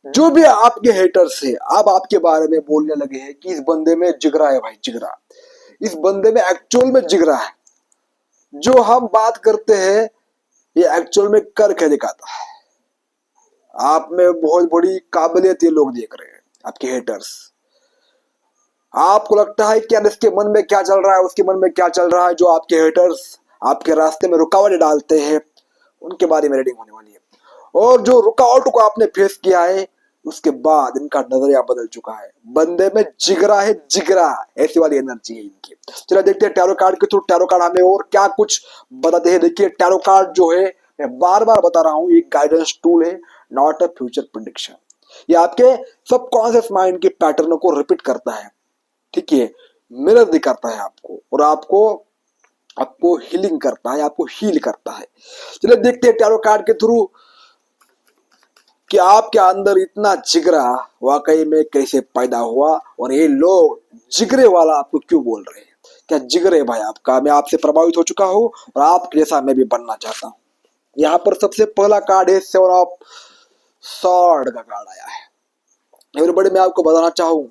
जो भी आपके हेटर्स है अब आपके बारे में बोलने लगे हैं कि इस बंदे में जिगरा है भाई, जिगरा, इस बंदे में एक्चुअल में जिगरा है, जो हम बात करते हैं ये एक्चुअल में करके दिखाता है। आप में बहुत बड़ी काबिलियत ये लोग देख रहे हैं, आपके हेटर्स। आपको लगता है कि यार इसके मन में क्या चल रहा है, उसके मन में क्या चल रहा है, जो आपके हेटर्स आपके रास्ते में रुकावट डालते हैं उनके बारे में रीडिंग होने वाली है। और जो रुकावट को आपने फेस किया है उसके बाद इनका नजरिया बदल चुका है। बंदे में जिगरा है, जिगरा, ऐसी वाली एनर्जी है इनकी। चलो देखते हैं टैरो कार्ड के थ्रू टैरो कार्ड हमें और क्या कुछ बताते हैं। देखिए टैरो कार्ड जो है, मैं बार बार बता रहा हूं, एक गाइडेंस टूल है, नॉट अ फ्यूचर प्रेडिक्शन। ये आपके सबकॉन्शियस माइंड के पैटर्न को रिपीट करता है, ठीक है, मिरर दिखाता है आपको, और आपको आपको हीलिंग करता है, आपको हील करता है। चलिए देखते हैं टैरो कार्ड के थ्रू कि आपके अंदर इतना जिगरा वाकई में कैसे पैदा हुआ, और ये लोग जिगरे वाला आपको क्यों बोल रहे हैं। क्या जिगरे भाई आपका, मैं आपसे प्रभावित हो चुका हूं और आप जैसा मैं भी बनना चाहता हूं। यहाँ पर सबसे पहला कार्ड है 7 ऑफ सॉर्ड का कार्ड आया है। एवरीबॉडी मैं आपको बताना चाहूँ,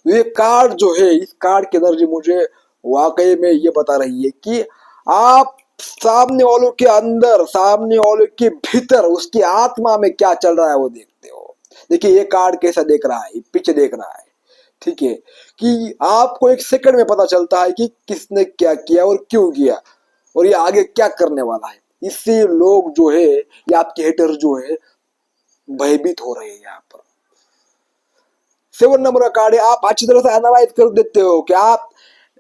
ये कार्ड जो है, इस कार्ड की एनर्जी मुझे वाकई में ये बता रही है कि आप सामने वालों के अंदर, सामने वालों के भीतर, उसकी आत्मा में क्या चल रहा है वो देखते हो। देखिए ये कार्ड कैसा देख रहा है, पीछे देख रहा है, ठीक है, कि आपको एक सेकंड में पता चलता है कि किसने क्या किया और क्यों किया, और ये आगे क्या करने वाला है। इससे लोग जो है, ये आपके हेटर जो है, भयभीत हो रहे हैं। यहाँ पर 7 नंबर का कार्ड है। आप अच्छी तरह से एनालाइज कर देते हो कि आप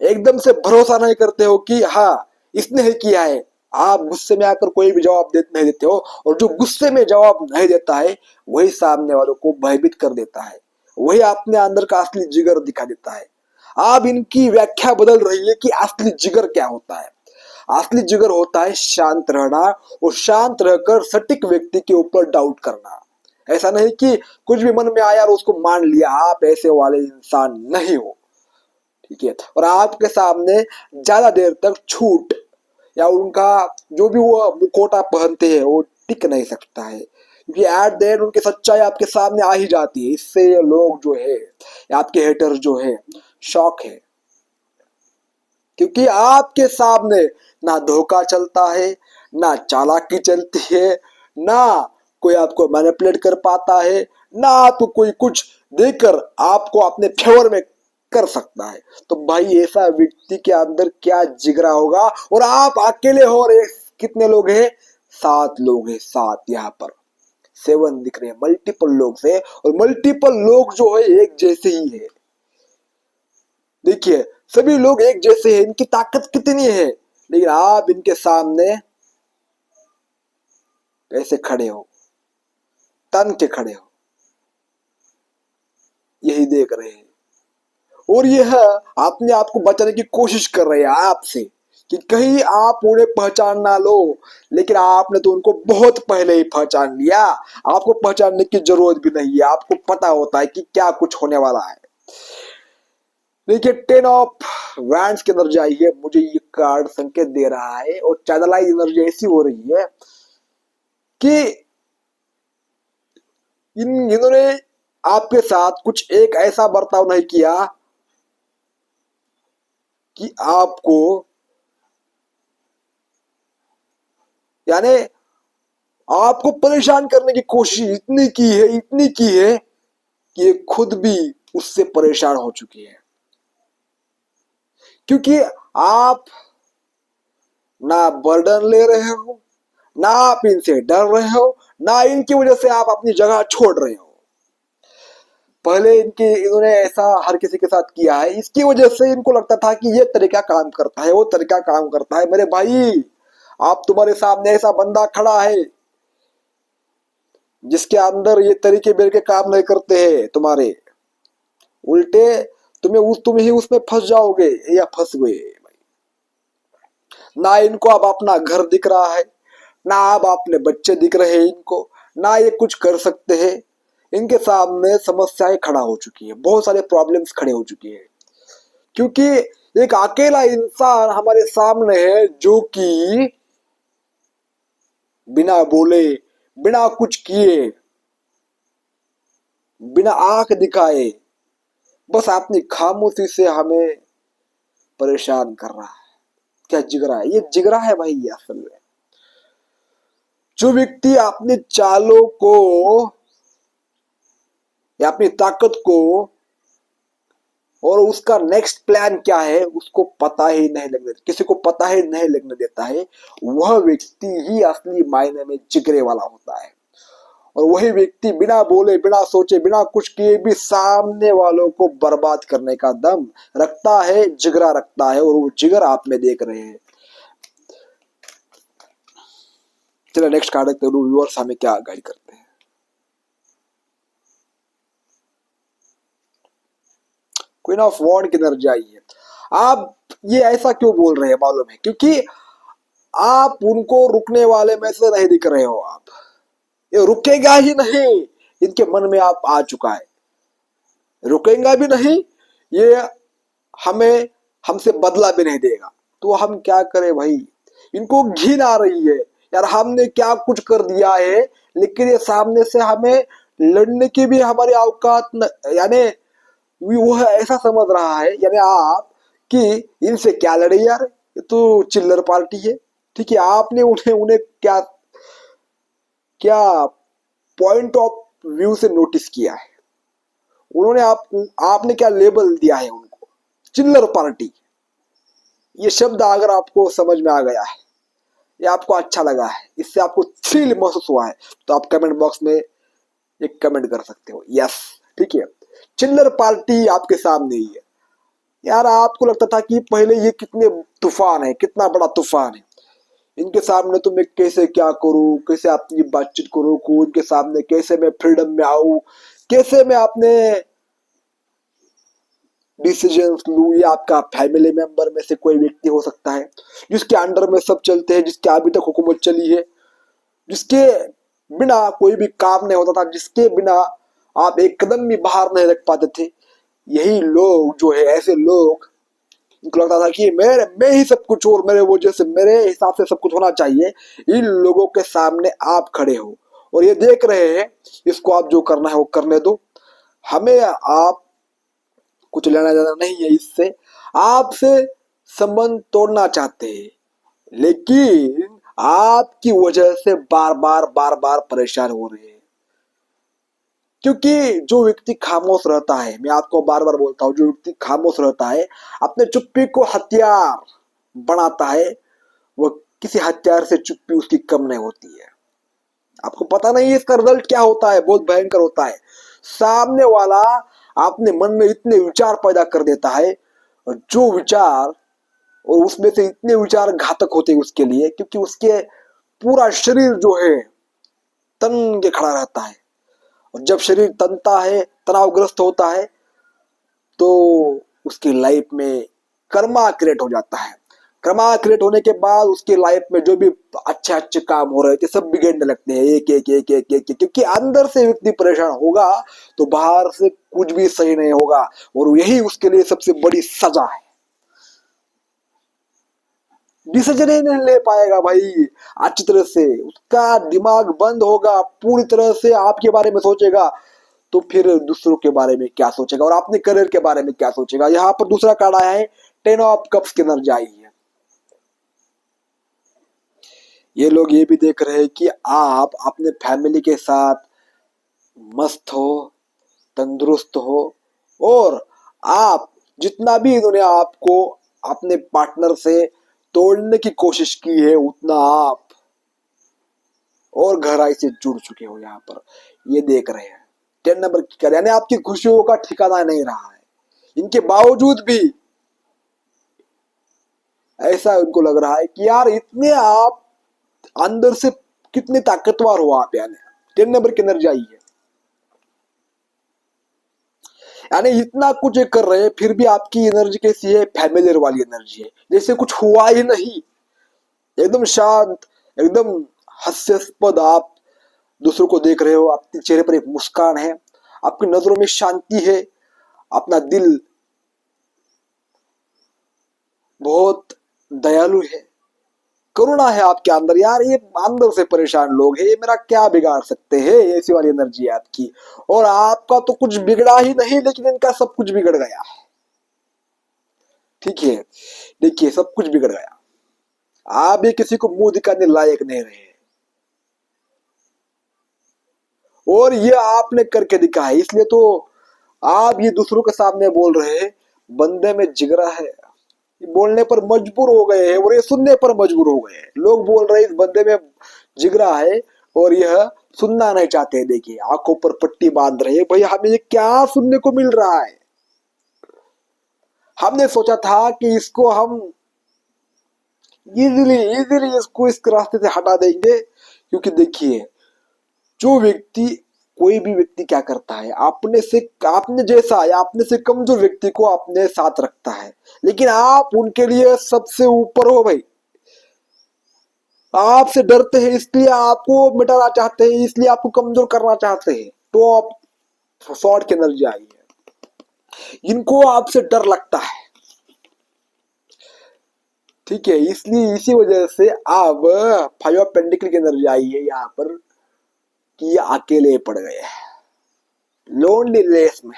एकदम से भरोसा नहीं करते हो कि हाँ इसने ही किया है। आप गुस्से में आकर कोई भी जवाब नहीं देते हो, और जो गुस्से में जवाब नहीं देता है वही सामने वालों को भयभीत कर देता है, वही अपने अंदर का असली जिगर दिखा देता है। आप इनकी व्याख्या बदल रही है कि असली जिगर क्या होता है। असली जिगर होता है शांत रहना, और शांत रहकर सटीक व्यक्ति के ऊपर डाउट करना। ऐसा नहीं कि कुछ भी मन में आया और उसको मान लिया, आप ऐसे वाले इंसान नहीं हो, ठीक है। और आपके सामने ज्यादा देर तक छूट या उनका जो भी वो मुखौटा पहनते हैं वो टिक नहीं सकता है, क्योंकि एट द एंड उनकी सच्चाई आपके सामने आ ही जाती है। इससे ये लोग जो है, आपके हेटर जो है, शौक है, क्योंकि आपके सामने ना धोखा चलता है, ना चालाकी चलती है, ना कोई आपको मैनिपुलेट कर पाता है, ना आपको कोई कुछ देकर आपको अपने फेवर में कर सकता है। तो भाई ऐसा व्यक्ति के अंदर क्या जिगरा होगा। और आप अकेले हो, और कितने लोग हैं, 7 लोग हैं, 7 यहाँ पर 7 दिख रहे हैं, मल्टीपल लोग से, और मल्टीपल लोग जो है एक जैसे ही है। देखिए सभी लोग एक जैसे हैं, इनकी ताकत कितनी है, लेकिन आप इनके सामने कैसे खड़े हो, तन के खड़े हो, यही देख रहे हैं। और यह अपने आप को बचाने की कोशिश कर रहे हैं आपसे, कि कहीं आप उन्हें पहचान ना लो, लेकिन आपने तो उनको बहुत पहले ही पहचान लिया। आपको पहचानने की जरूरत भी नहीं है, आपको पता होता है कि क्या कुछ होने वाला है। देखिए 10 ऑफ वैंड्स की एनर्जी आई है, मुझे ये कार्ड संकेत दे रहा है, और चैनलाइज एनर्जी ऐसी हो रही है कि इन्होंने आपके साथ कुछ एक ऐसा बर्ताव नहीं किया कि आपको, यानी आपको परेशान करने की कोशिश इतनी की है, इतनी की है कि ये खुद भी उससे परेशान हो चुकी है। क्योंकि आप ना बर्डन ले रहे हो, ना आप इनसे डर रहे हो, ना इनकी वजह से आप अपनी जगह छोड़ रहे हो। पहले इन्होंने ऐसा हर किसी के साथ किया है, इसकी वजह से इनको लगता था कि ये तरीका काम करता है, वो तरीका काम करता है। मेरे भाई, आप तुम्हारे सामने ऐसा बंदा खड़ा है जिसके अंदर ये तरीके बेरके काम नहीं करते हैं तुम्हारे, उल्टे तुम ही उसमें फंस जाओगे या फंस गए। ना इनको अब अपना घर दिख रहा है, ना अब अपने बच्चे दिख रहे हैं इनको, ना ये कुछ कर सकते हैं। इनके सामने समस्याएं खड़ा हो चुकी है, बहुत सारे प्रॉब्लम्स खड़े हो चुकी है, क्योंकि एक अकेला इंसान हमारे सामने है जो कि बिना बोले, बिना कुछ किए बिना आंख दिखाए बस अपनी खामोशी से हमें परेशान कर रहा है। क्या जिगरा है? ये जिगरा है भाई। ये असल में जो व्यक्ति अपनी चालों को या अपनी ताकत को और उसका नेक्स्ट प्लान क्या है उसको पता ही नहीं लगने, किसी को पता ही नहीं लगने देता है, वह व्यक्ति ही असली मायने में जिगरे वाला होता है। और वही व्यक्ति बिना बोले, बिना सोचे, बिना कुछ किए भी सामने वालों को बर्बाद करने का दम रखता है, जिगरा रखता है। और वो जिगर आप में देख रहे हैं। चलो नेक्स्ट कार्ड देखते हैं, व्यूअर्स हमें क्या गाइड करते हैं। क्वीन ऑफ वॉन्ड की एनर्जी आई है। आप ये ऐसा क्यों बोल रहे हैं मालूम है? क्योंकि आप उनको रुकने वाले में से नहीं दिख रहे हो। आप ये रुकेगा ही नहीं, इनके मन में आप आ चुका है। रुकेगा भी नहीं, ये हमें हमसे बदला भी नहीं देगा। तो हम क्या करें भाई? इनको घिन आ रही है यार, हमने क्या कुछ कर दिया है, लेकिन ये सामने से हमें लड़ने की भी हमारी औकात यानी वो है ऐसा समझ रहा है यानी आप कि इनसे क्या लड़े यार, ये तो चिल्लर पार्टी है। ठीक है, आपने उन्हें उन्हें क्या क्या पॉइंट ऑफ व्यू से नोटिस किया है? उन्होंने आपने क्या लेबल दिया है उनको? चिल्लर पार्टी। ये शब्द अगर आपको समझ में आ गया है या आपको अच्छा लगा है, इससे आपको थ्रिल महसूस हुआ है, तो आप कमेंट बॉक्स में एक कमेंट कर सकते हो, यस। ठीक है, चिल्लर पार्टी आपके सामने ही है यार। आपको लगता था कि पहले ये कितने तूफान है, कितना बड़ा तूफान है, इनके सामने तो मैं कैसे क्या करूं, कैसे अपनी बातचीत करूं, इनके सामने कैसे मैं फ्रीडम में आऊं, कैसे मैं अपने डिसीजन लूं। ये आपका फैमिली मेंबर में से कोई व्यक्ति हो सकता है जिसके अंडर में सब चलते हैं, जिसके अभी तक हुकूमत चली है, जिसके बिना कोई भी काम नहीं होता था, जिसके बिना आप एक कदम भी बाहर नहीं रख पाते थे। यही लोग जो है, ऐसे लोग, उनको लगता था कि मैं ही सब कुछ और मेरे वजह से, मेरे हिसाब से सब कुछ होना चाहिए। इन लोगों के सामने आप खड़े हो और ये देख रहे हैं, इसको आप जो करना है वो करने दो, हमें आप कुछ लेना देना नहीं है इससे। आपसे संबंध तोड़ना चाहते हैं, लेकिन आपकी वजह से बार बार परेशान हो रहे हैं। क्योंकि जो व्यक्ति खामोश रहता है, मैं आपको बार बार बोलता हूं, जो व्यक्ति खामोश रहता है, अपने चुप्पी को हथियार बनाता है, वो किसी हथियार से चुप्पी उसकी कम नहीं होती है। आपको पता नहीं है इसका रिजल्ट क्या होता है, बहुत भयंकर होता है। सामने वाला अपने मन में इतने विचार पैदा कर देता है, और जो विचार, और उसमें से इतने विचार घातक होते हैं उसके लिए, क्योंकि उसके पूरा शरीर जो है तन के खड़ा रहता है। और जब शरीर तनता है, तनावग्रस्त होता है, तो उसकी लाइफ में कर्मा क्रिएट हो जाता है। कर्मा क्रिएट होने के बाद उसकी लाइफ में जो भी अच्छे अच्छे काम हो रहे थे सब बिगड़ने लगते हैं, एक एक एक एक एक, एक, क्योंकि अंदर से व्यक्ति परेशान होगा तो बाहर से कुछ भी सही नहीं होगा। और यही उसके लिए सबसे बड़ी सजा है। डिसीजन ही नहीं ले पाएगा भाई अच्छी तरह से, उसका दिमाग बंद होगा, पूरी तरह से आपके बारे में सोचेगा, तो फिर दूसरों के बारे में क्या सोचेगा और अपने करियर के बारे में क्या सोचेगा। यहाँ पर दूसरा कार्ड आया है, 10 ऑफ कप्स की एनर्जी आई है। ये लोग ये भी देख रहे हैं कि आप अपने फैमिली के साथ मस्त हो, तंदुरुस्त हो, और आप जितना भी इन्होंने आपको अपने पार्टनर से तोड़ने की कोशिश की है, उतना आप और गहराई से जुड़ चुके हो। यहाँ पर ये देख रहे हैं 10 नंबर की कार्ड, यानी आपकी खुशियों का ठिकाना नहीं रहा है। इनके बावजूद भी ऐसा उनको लग रहा है कि यार इतने आप अंदर से कितने ताकतवर हो आप। यानी 10 नंबर की एनर्जी आई है, यानी इतना कुछ कर रहे हैं, फिर भी आपकी एनर्जी कैसी है? फैमिलियर वाली एनर्जी है, जैसे कुछ हुआ ही नहीं, एकदम शांत, एकदम हास्यास्पद। आप दूसरों को देख रहे हो, आपके चेहरे पर एक मुस्कान है, आपकी नजरों में शांति है, अपना दिल बहुत दयालु है, करुणा है आपके अंदर, यार ये अंदर से परेशान लोग हैं, ये मेरा क्या बिगाड़ सकते हैं, ऐसी वाली एनर्जी है आपकी। और आपका तो कुछ बिगड़ा ही नहीं, लेकिन इनका सब कुछ बिगड़ गया है। ठीक है, देखिए सब कुछ बिगड़ गया। आप भी किसी को मुंह दिखाने लायक नहीं रहे, और ये आपने करके दिखा है, इसलिए तो आप ये दूसरों के सामने बोल रहे हैं बंदे में जिगरा है। ये बोलने पर मजबूर हो गए हैं और ये सुनने पर मजबूर हो गए हैं। लोग बोल रहे हैं इस बंदे में जिगरा है और यह सुनना नहीं चाहते। देखिए आंखों पर पट्टी बांध रहे हैं, भाई हमें ये क्या सुनने को मिल रहा है। हमने सोचा था कि इसको हम इजीली इजीली इसको इस रास्ते से हटा देंगे, क्योंकि देखिए जो व्यक्ति, कोई भी व्यक्ति क्या करता है, अपने से, अपने जैसा या अपने से कमजोर व्यक्ति को अपने साथ रखता है। लेकिन आप उनके लिए सबसे ऊपर हो भाई, आपसे डरते हैं इसलिए आपको मिटाना चाहते हैं, इसलिए आपको कमजोर करना चाहते हैं। तो आप शॉर्ट के नजर आई है, इनको आपसे डर लगता है। ठीक है, इसलिए इसी वजह से आप फाइव ऑफ पेंटिकल की एनर्जी आई है यहाँ पर कि ये अकेले पड़ गए हैं लोनलीनेस में।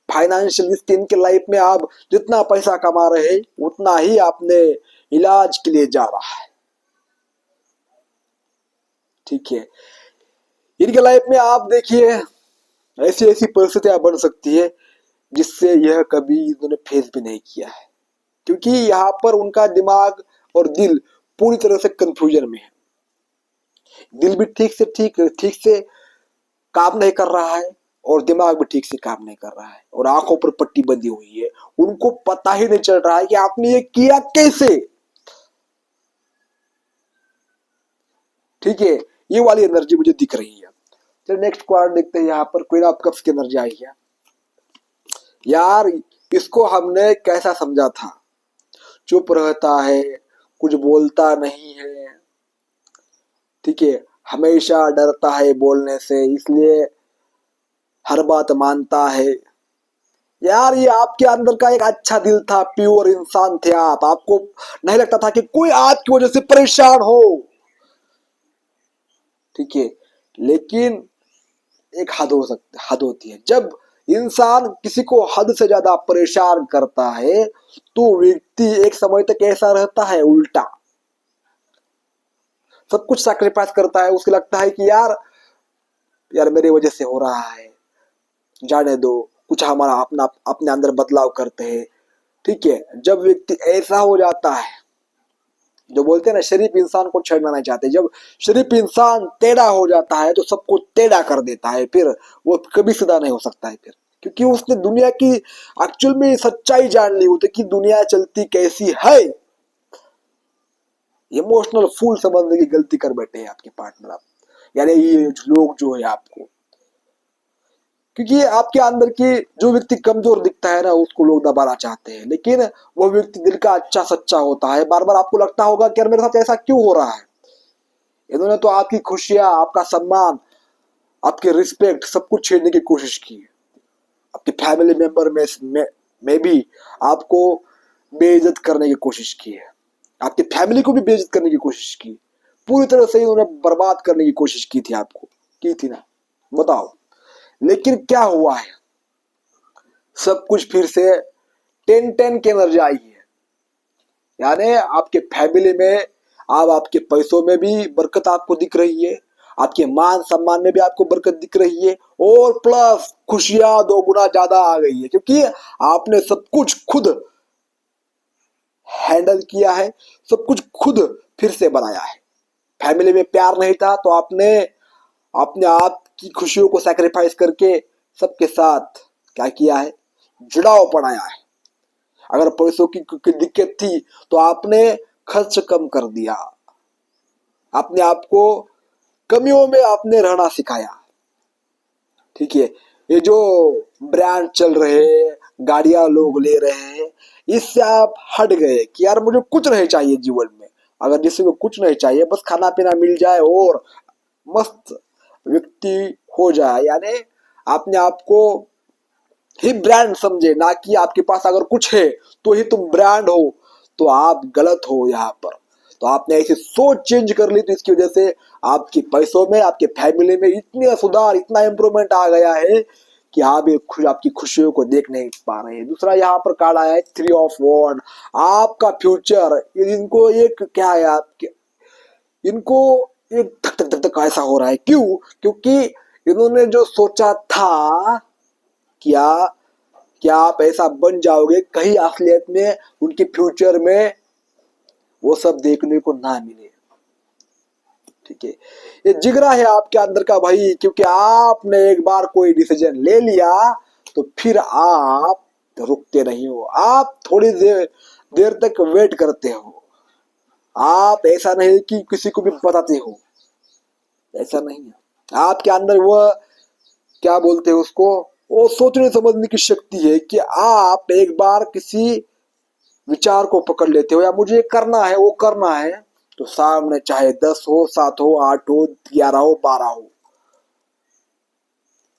फाइनेंशियल रिस्क इनके लाइफ में, आप जितना पैसा कमा रहे हैं उतना ही आपने इलाज के लिए जा रहा है। ठीक है, इनके लाइफ में आप देखिए ऐसी ऐसी परिस्थितियां बन सकती है जिससे यह कभी इन्होंने फेस भी नहीं किया है, क्योंकि यहाँ पर उनका दिमाग और दिल पूरी तरह से कंफ्यूजन में है। दिल भी ठीक से काम नहीं कर रहा है और दिमाग भी ठीक से काम नहीं कर रहा है, और आंखों पर पट्टी बंधी हुई है। उनको पता ही नहीं चल रहा है कि आपने ये किया कैसे। ठीक है, ये वाली एनर्जी मुझे दिख रही है। चलिए नेक्स्ट कार्ड देखते हैं। यहाँ पर क्वीन ऑफ कप्स की एनर्जी आई है। यार इसको हमने कैसा समझा था, चुप रहता है, कुछ बोलता नहीं है, ठीक है, हमेशा डरता है बोलने से, इसलिए हर बात मानता है। यार ये आपके अंदर का एक अच्छा दिल था, प्योर इंसान थे आप। आपको नहीं लगता था कि कोई आपकी वजह से परेशान हो। ठीक है, लेकिन एक हद होती है। जब इंसान किसी को हद से ज्यादा परेशान करता है तो व्यक्ति एक समय तक ऐसा रहता है उल्टा, सब कुछ सैक्रिफाइस करता है। उसको लगता है कि यार यार मेरी वजह से हो रहा है, जाने दो, कुछ हमारा अपना अपने अंदर बदलाव करते हैं। ठीक है, जब व्यक्ति ऐसा हो जाता है, जो बोलते हैं ना शरीफ इंसान को छेड़ना नहीं चाहते, जब शरीफ इंसान टेढ़ा हो जाता है तो सबको टेढ़ा कर देता है, फिर वो कभी सीधा नहीं हो सकता है। फिर क्योंकि उसने दुनिया की एक्चुअल में सच्चाई जान ली होती कि दुनिया चलती कैसी है। इमोशनल फूल समझने की गलती कर बैठे हैं आपके पार्टनर, आप यानी ये लोग जो है आपको, क्योंकि आपके अंदर की जो व्यक्ति कमजोर दिखता है ना उसको लोग दबाना चाहते हैं, लेकिन वो व्यक्ति दिल का अच्छा सच्चा होता है। बार बार आपको लगता होगा कि यार मेरे साथ ऐसा क्यों हो रहा है। इन्होंने तो आपकी खुशियां, आपका सम्मान, आपके रिस्पेक्ट सब कुछ छीनने की कोशिश की। आपके फैमिली मेंबर में भी आपको बेइज्जत करने की कोशिश की है, आपकी फैमिली को भी बेइज्जत करने की कोशिश की, पूरी तरह से इन्होंने बर्बाद करने की कोशिश की थी, आपको की थी ना, बताओ। लेकिन क्या हुआ है, सब कुछ फिर से 10-10 की एनर्जी आई है। यानी आपके फैमिली में, अब आपके पैसों में भी बरकत आपको दिख रही है, आपके मान सम्मान में भी आपको बरकत दिख रही है, और प्लस खुशियां 2 गुना ज्यादा आ गई है, क्योंकि आपने सब कुछ खुद हैंडल किया है, सब कुछ खुद फिर से बनाया है। फैमिली में प्यार नहीं था तो आपने अपने आप की खुशियों को सैक्रिफाइस करके सबके साथ क्या किया है, जुड़ाव बनाया है। अगर पैसों की दिक्कत थी तो आपने खर्च कम कर दिया, अपने आप को कमियों में आपने रहना सिखाया। ठीक है, ये जो ब्रांड चल रहे हैं, गाड़ियां लोग ले रहे हैं, इससे आप हट गए कि यार मुझे कुछ नहीं चाहिए जीवन में। अगर किसी को कुछ नहीं चाहिए, बस खाना पीना मिल जाए और मस्त व्यक्ति हो जाए, यानी अपने आप को ही ब्रांड समझे, ना कि आपके पास अगर कुछ है तो ही तुम ब्रांड हो, तो आप गलत हो यहाँ पर। तो आपने ऐसी सोच चेंज कर ली, तो इसकी वजह से आपके पैसों में, आपके फैमिली में इतने सुधार, इतना इंप्रूवमेंट आ गया है कि आप आपकी खुशियों को देख नहीं पा रहे हैं। दूसरा यहाँ पर कार्ड आया है 3 ऑफ वॉन्ड। आपका फ्यूचर, इनको एक क्या है, आपके इनको एक धक धक धक धक ऐसा हो रहा है। क्यों? क्योंकि इन्होंने जो सोचा था क्या क्या आप ऐसा बन जाओगे, कहीं असलियत में उनके फ्यूचर में वो सब देखने को ना मिले। ठीक है, ये जिगरा है आपके अंदर का भाई, क्योंकि आपने एक बार कोई डिसीजन ले लिया तो फिर आप रुकते नहीं हो। आप थोड़ी देर तक वेट करते हो। आप ऐसा नहीं कि किसी को भी बताते हो, ऐसा नहीं है। आपके अंदर वो क्या बोलते हैं उसको, वो सोचने समझने की शक्ति है कि आप एक बार किसी विचार को पकड़ लेते हो, या मुझे करना है, वो करना है, तो सामने चाहे 10 हो, 7 हो, 8 हो, 11 हो, 12 हो,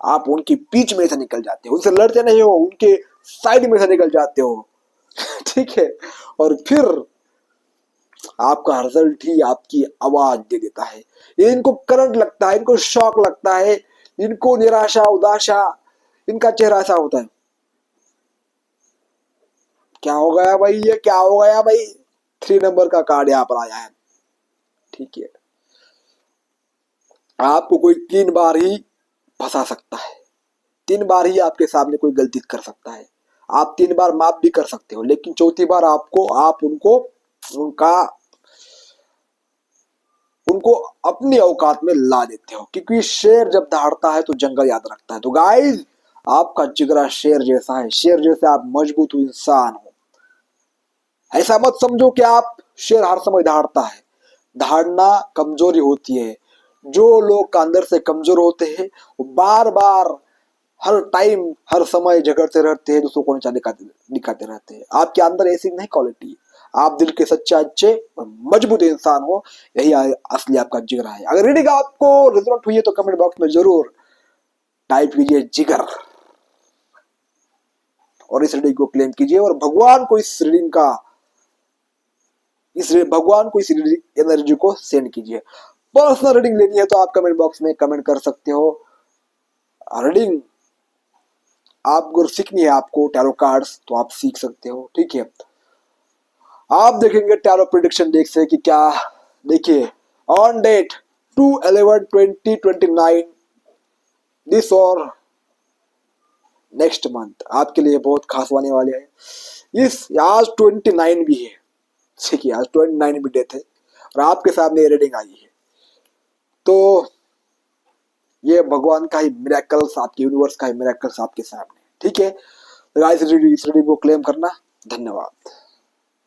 आप उनके बीच में से निकल जाते हो। उनसे लड़ते नहीं हो, उनके साइड में से निकल जाते हो। ठीक है, और फिर आपका रिजल्ट ही आपकी आवाज दे देता है। ये इनको करंट लगता है, इनको शॉक लगता है, इनको निराशा, उदासा, इनका चेहरा ऐसा होता है, क्या हो गया भाई, ये क्या हो गया भाई। 3 नंबर का कार्ड यहाँ पर आया है। ठीक है, आपको कोई 3 बार ही फंसा सकता है, 3 बार ही आपके सामने कोई गलती कर सकता है। आप 3 बार माफ भी कर सकते हो, लेकिन चौथी बार आप उनको उनका उनको अपनी औकात में ला देते हो, क्योंकि शेर जब दहाड़ता है तो जंगल याद रखता है। तो गाइस, आपका जिगरा शेर जैसा है, शेर जैसे आप मजबूत इंसान हो। ऐसा मत समझो कि आप शेर हर समय दहाड़ता है। दहाड़ना कमजोरी होती है। जो लोग अंदर से कमजोर होते हैं वो बार बार, हर टाइम, हर समय झगड़ते रहते हैं, दूसरों को नीचा दिखाते रहते हैं। आपके अंदर ऐसी नहीं क्वालिटी है। आप दिल के सच्चे, अच्छे और मजबूत इंसान हो। यही असली आपका जिगर है। अगर रीडिंग आपको रिजल्ट हुई है तो कमेंट बॉक्स में जरूर टाइप कीजिए जिगर, और इस रीडिंग को क्लेम कीजिए, और भगवान को इस एनर्जी को सेंड कीजिए। पर्सनल रीडिंग लेनी है तो आप कमेंट बॉक्स में कमेंट कर सकते हो। रीडिंग आपको सीखनी है, आपको टैरो कार्ड्स, तो आप सीख सकते हो। ठीक है, आप देखेंगे टैरो प्रेडिक्शन डेक से कि क्या। देखिए, ऑन डेट 2/11/2029 दिस और नेक्स्ट मंथ आपके लिए बहुत खास होने वाले हैं। इस आज 29 भी है, ठीक है, आज 29 भी डेट है, और आपके सामने रीडिंग आई है। तो ये भगवान का ही मिरेकल्स, आपके यूनिवर्स का ही मिरेकल्स आपके सामने। ठीक है, गाइस, इस रीडिंग को क्लेम करना। धन्यवाद।